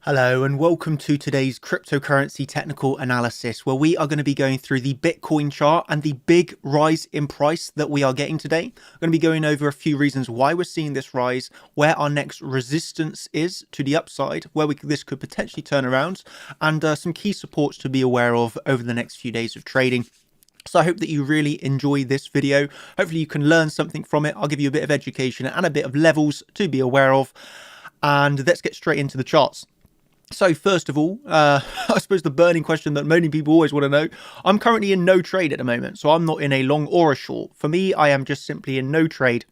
Hello and welcome to today's cryptocurrency technical analysis, where we are going to be going through the Bitcoin chart and the big rise in price that we are getting today. I'm going to be going over a few reasons why we're seeing this rise, where our next resistance is to the upside, where this could potentially turn around, and some key supports to be aware of over the next few days of trading. So I hope that you really enjoy this video. Hopefully you can learn something from it. I'll give you a bit of education and a bit of levels to be aware of. And let's get straight into the charts. So first of all, I suppose the burning question that many people always want to know, I'm currently in no trade at the moment. So I'm not in a long or a short. For me, I am just simply in no trade.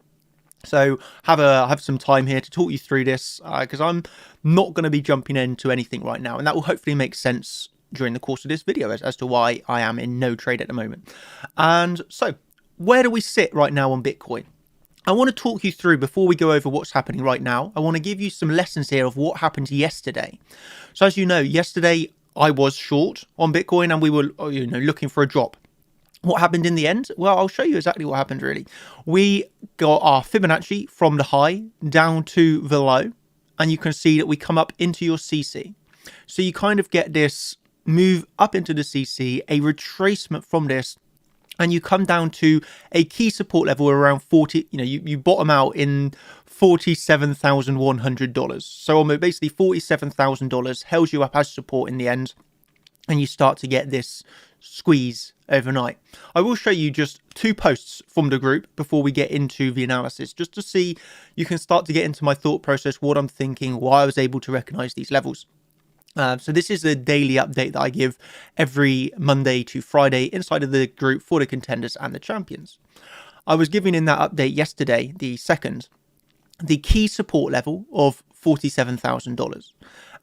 So have some time here to talk you through this because I'm not going to be jumping into anything right now. And that will hopefully make sense during the course of this video as to why I am in no trade at the moment. And so where do we sit right now on Bitcoin? I want to talk you through, before we go over what's happening right now, I want to give you some lessons here of what happened yesterday. So as you know, yesterday I was short on Bitcoin and we were looking for a drop. What happened in the end? Well, I'll show you exactly what happened really. We got our Fibonacci from the high down to the low, and you can see that we come up into your CC. So you kind of get this move up into the CC, a retracement from this, and you come down to a key support level around 40, you bottom out in $47,100. So almost basically $47,000 held you up as support in the end, and you start to get this squeeze overnight. I will show you just two posts from the group before we get into the analysis, just to see, you can start to get into my thought process, what I'm thinking, why I was able to recognize these levels. So this is a daily update that I give every Monday to Friday inside of the group for the contenders and the champions. I was giving in that update yesterday, the 2nd, the key support level of $47,000.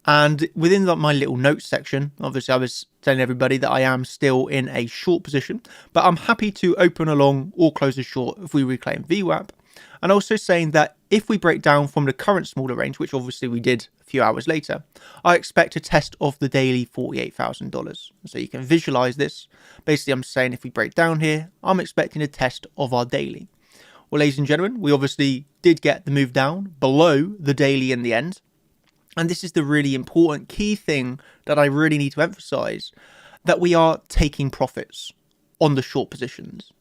And within my little notes section, obviously I was telling everybody that I am still in a short position, but I'm happy to open along or close a short if we reclaim VWAP. And also saying that if we break down from the current smaller range, which obviously we did a few hours later, I expect a test of the daily $48,000. So you can visualize this. Basically, I'm saying if we break down here, I'm expecting a test of our daily. Well, ladies and gentlemen, we obviously did get the move down below the daily in the end. And this is the really important key thing that I really need to emphasize, that we are taking profits on the short positions.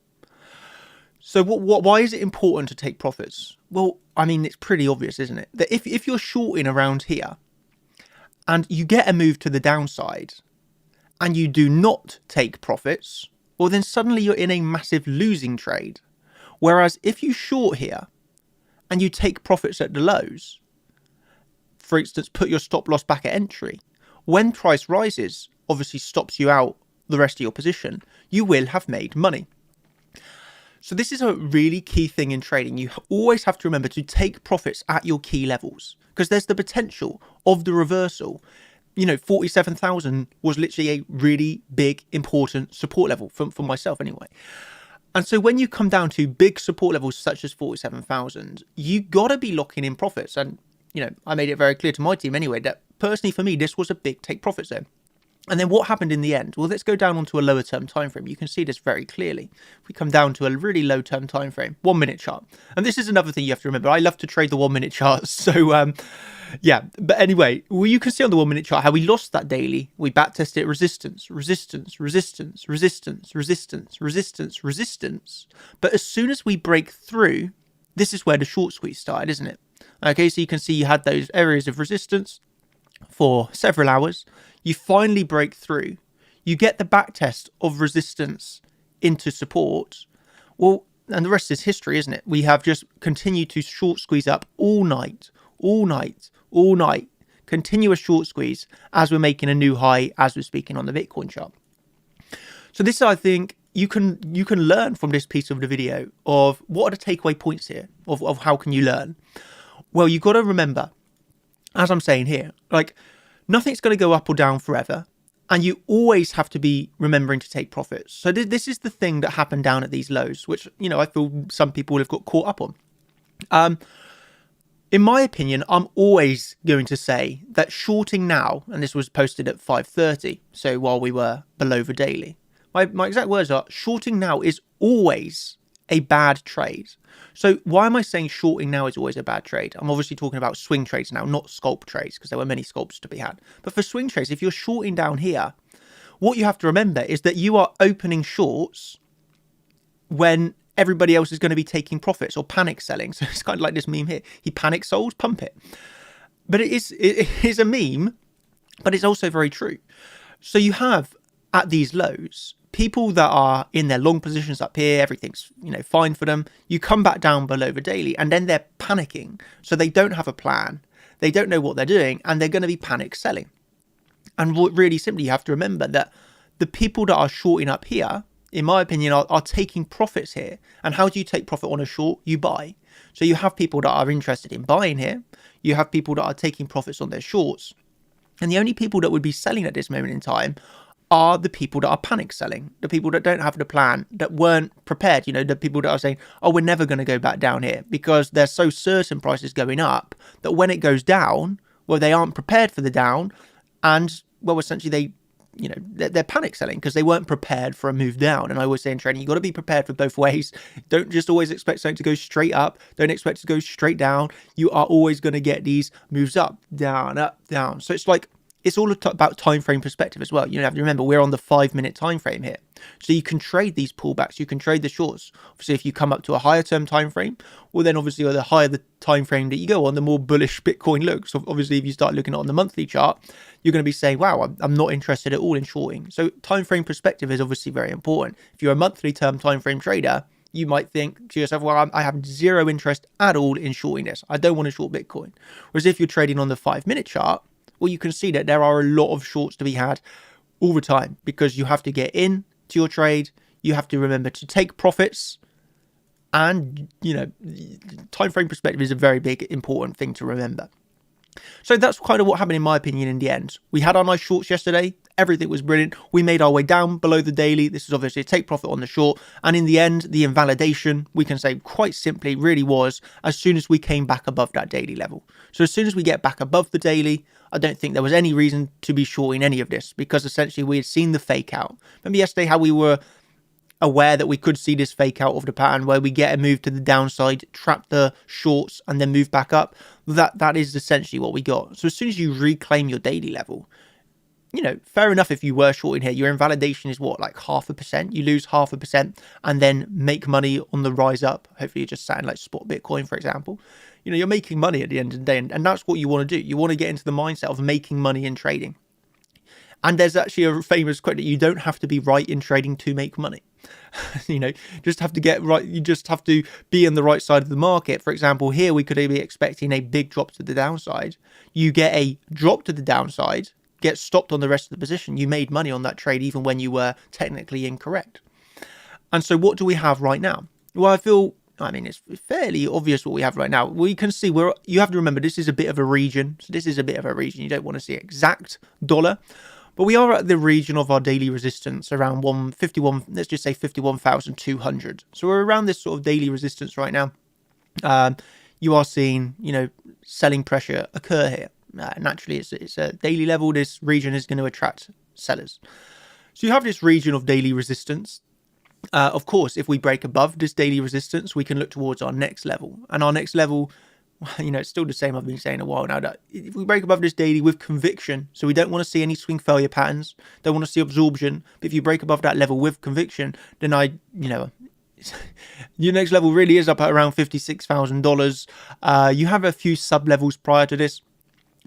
So why is it important to take profits? Well, I mean, it's pretty obvious, isn't it? That if you're shorting around here and you get a move to the downside and you do not take profits, well, then suddenly you're in a massive losing trade. Whereas if you short here and you take profits at the lows, for instance, put your stop loss back at entry, when price rises, obviously stops you out the rest of your position, you will have made money. So this is a really key thing in trading. You always have to remember to take profits at your key levels, because there's the potential of the reversal. 47,000 was literally a really big, important support level for myself anyway. And so when you come down to big support levels such as 47,000, you got to be locking in profits. And, I made it very clear to my team anyway that personally for me, this was a big take profit zone. And then what happened in the end? Well, let's go down onto a lower term time frame. You can see this very clearly. If we come down to a really low term time frame, 1 minute chart. And this is another thing you have to remember. I love to trade the 1 minute charts. So, yeah. But anyway, well, you can see on the 1 minute chart how we lost that daily. We backtested resistance, resistance, resistance, resistance, resistance, resistance, resistance. But as soon as we break through, this is where the short squeeze started, isn't it? Okay, so you can see you had those areas of resistance for several hours. You finally break through. You get the back test of resistance into support. Well, and the rest is history, isn't it? We have just continued to short squeeze up all night, all night, all night. Continuous short squeeze as we're making a new high as we're speaking on the Bitcoin chart. So this, I think, you can learn from this piece of the video of what are the takeaway points here of how can you learn. Well, you've got to remember, as I'm saying here, like nothing's going to go up or down forever. And you always have to be remembering to take profits. So this is the thing that happened down at these lows, which, I feel some people have got caught up on. In my opinion, I'm always going to say that shorting now, and this was posted at 5:30, so while we were below the daily, my exact words are, shorting now is always a bad trade. So why am I saying shorting now is always a bad trade? I'm obviously talking about swing trades now, not scalp trades, because there were many scalps to be had. But for swing trades, if you're shorting down here, what you have to remember is that you are opening shorts when everybody else is going to be taking profits or panic selling. So it's kind of like this meme here. He panic sold, pump it. But it is a meme, but it's also very true. So you have at these lows, people that are in their long positions up here, everything's, fine for them. You come back down below the daily and then they're panicking. So they don't have a plan. They don't know what they're doing and they're going to be panic selling. And really simply, you have to remember that the people that are shorting up here, in my opinion, are taking profits here. And how do you take profit on a short? You buy. So you have people that are interested in buying here. You have people that are taking profits on their shorts. And the only people that would be selling at this moment in time are the people that are panic selling, the people that don't have the plan, that weren't prepared, the people that are saying, oh, we're never going to go back down here, because they're so certain prices going up that when it goes down, well, they aren't prepared for the down. And, well, essentially they're panic selling because they weren't prepared for a move down. And I always say in trading, you've got to be prepared for both ways. Don't just always expect something to go straight up. Don't expect it to go straight down. You are always going to get these moves up, down. So it's all about time frame perspective as well. You have to remember we're on the 5-minute time frame here. So you can trade these pullbacks. You can trade the shorts. Obviously, if you come up to a higher term time frame, well, then obviously the higher the time frame that you go on, the more bullish Bitcoin looks. So obviously, if you start looking at on the monthly chart, you're going to be saying, wow, I'm not interested at all in shorting. So time frame perspective is obviously very important. If you're a monthly term time frame trader, you might think to yourself, well, I have zero interest at all in shorting this. I don't want to short Bitcoin. Whereas if you're trading on the 5-minute chart, well, you can see that there are a lot of shorts to be had all the time, because you have to get in to your trade. You have to remember to take profits. And, time frame perspective is a very big, important thing to remember. So that's kind of what happened in my opinion in the end. We had our nice shorts yesterday. Everything was brilliant. We made our way down below the daily. This is obviously a take profit on the short. And in the end, the invalidation, we can say quite simply, really was as soon as we came back above that daily level. So as soon as we get back above the daily, I don't think there was any reason to be shorting any of this, because essentially we had seen the fake out. Remember yesterday how we were aware that we could see this fake out of the pattern where we get a move to the downside, trap the shorts and then move back up? That is essentially what we got. So as soon as you reclaim your daily level, fair enough if you were shorting here, your invalidation is what, like 0.5%? You lose 0.5% and then make money on the rise up. Hopefully you're just sat in like spot Bitcoin, for example. You're making money at the end of the day, and that's what you want to do. You want to get into the mindset of making money in trading. And there's actually a famous quote that you don't have to be right in trading to make money. Just have to get right. You just have to be on the right side of the market. For example, here we could be expecting a big drop to the downside. You get a drop to the downside, get stopped on the rest of the position. You made money on that trade even when you were technically incorrect. And so what do we have right now? Well, it's fairly obvious what we have right now. We can see you have to remember, this is a bit of a region. So this is a bit of a region. You don't want to see exact dollar, but we are at the region of our daily resistance around 151. Let's just say 51,200. So we're around this sort of daily resistance right now. You are seeing, selling pressure occur here. Naturally, it's a daily level. This region is going to attract sellers. So you have this region of daily resistance. Of course, if we break above this daily resistance, we can look towards our next level. And our next level, it's still the same I've been saying a while now, that if we break above this daily with conviction, so we don't want to see any swing failure patterns, don't want to see absorption, but if you break above that level with conviction, then your next level really is up at around $56,000. You have a few sub levels prior to this,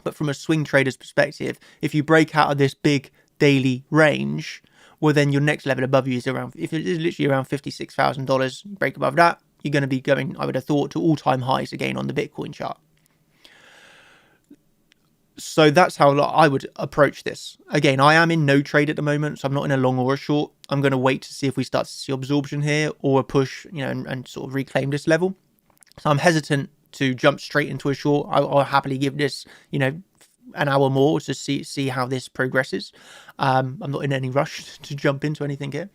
but from a swing trader's perspective, if you break out of this big daily range, well, then your next level above you is if it is literally around $56,000, break above that, you're going to be going, I would have thought, to all-time highs again on the Bitcoin chart. So that's how I would approach this. Again, I am in no trade at the moment, so I'm not in a long or a short. I'm going to wait to see if we start to see absorption here or a push, and sort of reclaim this level. So I'm hesitant to jump straight into a short. I'll happily give this, an hour more to see how this progresses. I'm not in any rush to jump into anything here.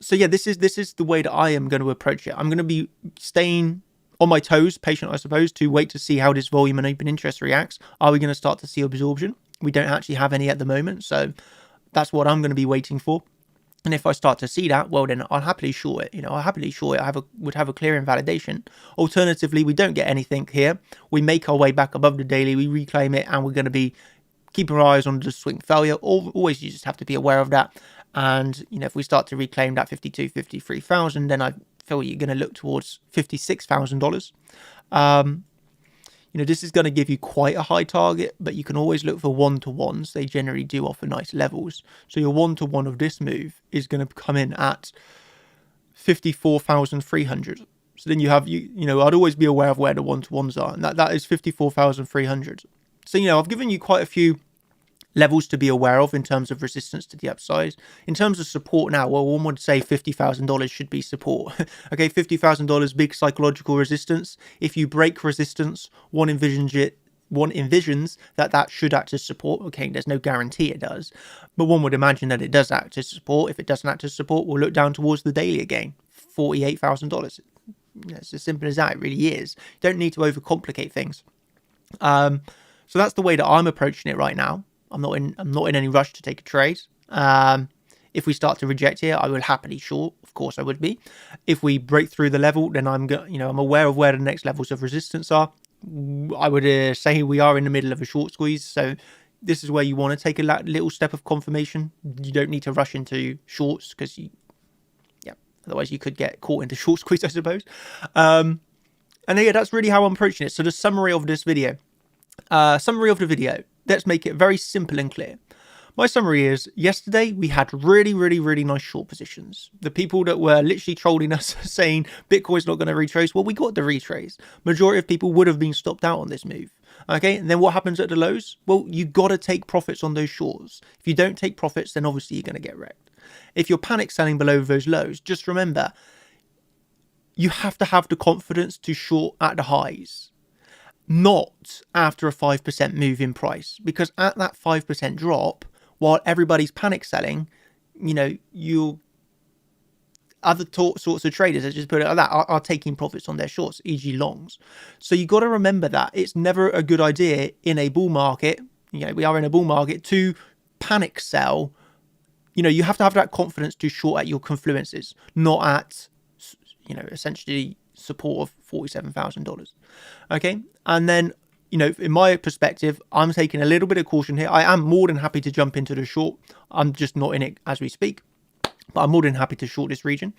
So yeah, this is the way that I am going to approach it. I'm going to be staying on my toes, patient, I suppose, to wait to see how this volume and open interest reacts. Are we going to start to see absorption? We don't actually have any at the moment, so that's what I'm going to be waiting for. And if I start to see that, well, then I'll happily short it. I'll happily short it. Would have a clear invalidation. Alternatively, we don't get anything here. We make our way back above the daily. We reclaim it, and we're going to be keeping our eyes on the swing failure. Always, you just have to be aware of that. And if we start to reclaim that 53,000, then I feel you're going to look towards $56,000. This is going to give you quite a high target, but you can always look for one-to-ones. They generally do offer nice levels. So your one-to-one of this move is going to come in at 54,300. So then you have, I'd always be aware of where the one-to-ones are, and that is 54,300. So, I've given you quite a few levels to be aware of in terms of resistance to the upside. In terms of support now, well, one would say $50,000 should be support. Okay, $50,000, big psychological resistance. If you break resistance, one envisions that should act as support. Okay, there's no guarantee it does, but one would imagine that it does act as support. If it doesn't act as support, we'll look down towards the daily again, $48,000. It's as simple as that. It really is. You don't need to overcomplicate things. So that's the way that I'm approaching it right now. I'm not in any rush to take a trade. If we start to reject here, I will happily short. Of course, I would be. If we break through the level, then I'm aware of where the next levels of resistance are. I would say we are in the middle of a short squeeze, so this is where you want to take a little step of confirmation. You don't need to rush into shorts because otherwise you could get caught into short squeeze, I suppose. And yeah, that's really how I'm approaching it. So the summary of this video. Let's make it very simple and clear. My summary is, yesterday we had really, really, really nice short positions. The people that were literally trolling us saying Bitcoin's not going to retrace, well, we got the retrace. Majority of people would have been stopped out on this move. Okay, and then what happens at the lows? Well, you got to take profits on those shorts. If you don't take profits, then obviously you're going to get wrecked. If you're panic selling below those lows, just remember, you have to have the confidence to short at the highs. Not after a 5% move in price, because at that 5% drop, while everybody's panic selling, you other sorts of traders, let's just put it like that, are taking profits on their shorts, e.g. longs. So you got to remember that it's never a good idea in a bull market. We are in a bull market to panic sell. You have to have that confidence to short at your confluences, not at, essentially support of $47,000. Okay, and then in my perspective, I'm taking a little bit of caution here. I am more than happy to jump into the short. I'm just not in it as we speak, but I'm more than happy to short this region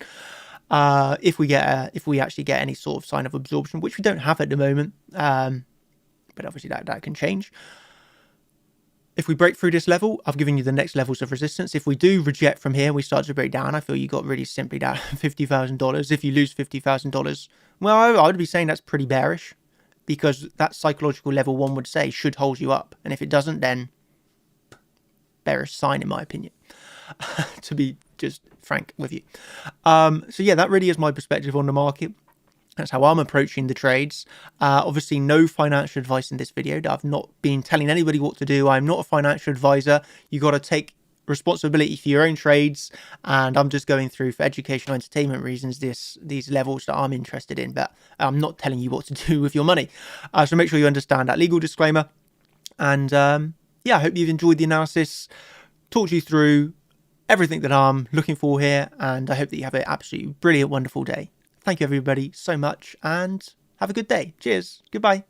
if we actually get any sort of sign of absorption, which we don't have at the moment, but obviously that can change. If we break through this level, I've given you the next levels of resistance. If we do reject from here, we start to break down, I feel you got really simply that $50,000. If you lose $50,000, well, I would be saying that's pretty bearish, because that psychological level, one would say, should hold you up. And if it doesn't, then bearish sign, in my opinion, to be just frank with you. So yeah, that really is my perspective on the market. That's how I'm approaching the trades. Obviously, no financial advice in this video. I've not been telling anybody what to do. I'm not a financial advisor. You got to take responsibility for your own trades, and I'm just going through, for educational entertainment reasons, these levels that I'm interested in, but I'm not telling you what to do with your money. So make sure you understand that legal disclaimer. And yeah, I hope you've enjoyed the analysis. Talked you through everything that I'm looking for here, and I hope that you have an absolutely brilliant, wonderful day. Thank you everybody so much, and have a good day. Cheers. Goodbye.